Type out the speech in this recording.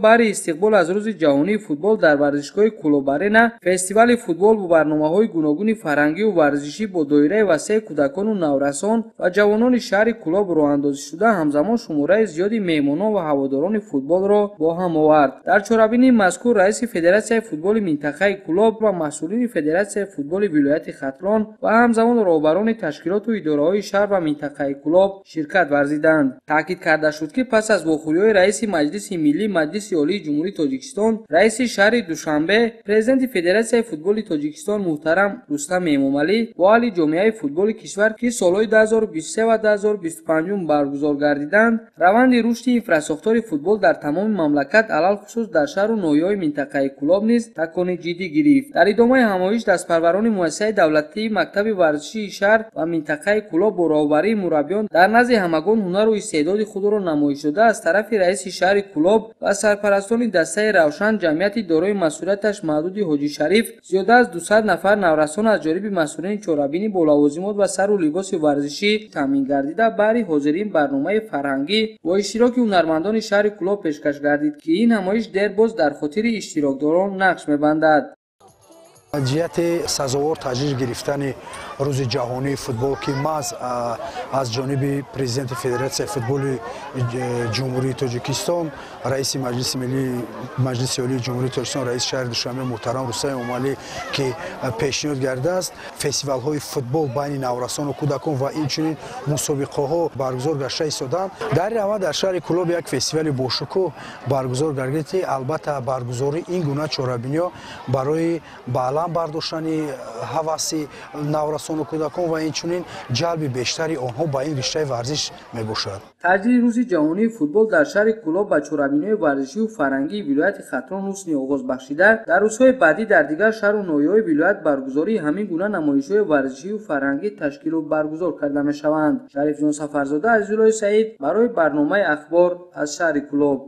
бари истиқбол аз рӯзи ҷаҳонии футбол дар варзишгоҳи клуб арена фестивали футбол бо барномаҳои гуногуни фарҳангиву варзишӣ бо доираи васеъ кӯдакону наврасон ва ҷавонони шаҳри клуб роҳандозишуда ҳамзамон шумораи зиёди меҳмонон ва ҳаводорони футболро бо ҳам овард. дар чорабинии мазкур раиси федератсияи футболи минтақаи клуб ва масъулини федератсияи футболи вилояти хатлон ва ҳамзамон роҳбарони ташкилоту идораҳои шаҳр ва минтақаи клуб ширкат варзиданд. таъкид карда шуд ки пас аз вохӯриҳои раиси маҷлиси миллӣ маҷлиси олии ҷумҳурии тоҷикистон, раиси шаҳри душанбе, президенти федератсияи футболи тоҷикистон муҳтарам рустам эмомалӣ бо аҳли ҷомеаи футболи кишвар ки солҳои 2023 ва 2025 баргузор гардиданд, раванди рушди инфрасохтори футбол дар тамоми мамлакат алалхусус дар шаҳру ноҳияҳои минтақаи клуб низ такони ҷиддӣ гирифт. дар идомаи ҳамоиш дастпарварони муассисаи давлатии мактаби варзишии шаҳр ва минтақаи клуб бо роҳбарии мураббиён дар назди ҳамагон ҳунару истеъдоди худро намоиш дода аз тарафи раиси шаҳри клуб ва сарпарастони дастаи равшан ҷамъияти дорои масъулияташ маҳдуди ҳоҷишариф зиёда аз 200 нафар наврасон аз ҷониби масъулини чорабини бо лавозимот ва сару либоси варзишӣ таъмин гардида баҳри ҳозирин барномаи фарҳангӣ бо иштироки ҳунармандони шаҳри клуб пешкаш гардид ки ин ҳамоиш дербоз дар хотири иштирокдорон нақш мебандад. ҷиҳати сазовор таҷлил гирифтани рӯзи ҷаҳонии футбол ки маҳз аз ҷониби президенти федератсияи футболи ҷумҳурии тоҷикистон, раиси маҷлиси миллии маҷлиси олии ҷумҳурии тоҷикистон, раиси шаҳри душанбе муҳтарам рустам эмомалӣ ки пешниҳод гардааст, фестивалҳои футбол байни наврасону кӯдакон ва инчунин мусобиқаҳо баргузор гашта истоданд. дар раванд дар шаҳри клуб як фестивали бошукӯҳ баргузор гардид ки албатта баргузори ин гуна чорабиниҳо барои баланд бардоштани ҳаваси наврасону кӯдакон ва инчунин ҷалби бештари онҳо ба ин риштаи варзиш мебошад. таҷлили рӯзи ҷаҳонии футбол дар шаҳри клуб ба чорабиниҳои варзишиву фарҳангии вилояти хатлон ҳусни оғоз бахшида, дар рӯзҳои баъдӣ дар дигар шаҳру ноҳияҳои вилоят баргузории ҳамин гуна намоишҳои варзишиву фарҳангӣ ташкилу баргузор карда мешаванд. Шариф ҷон Сафарзода, Азизуллои Саид барои барномаи ахбор аз шаҳри клуб.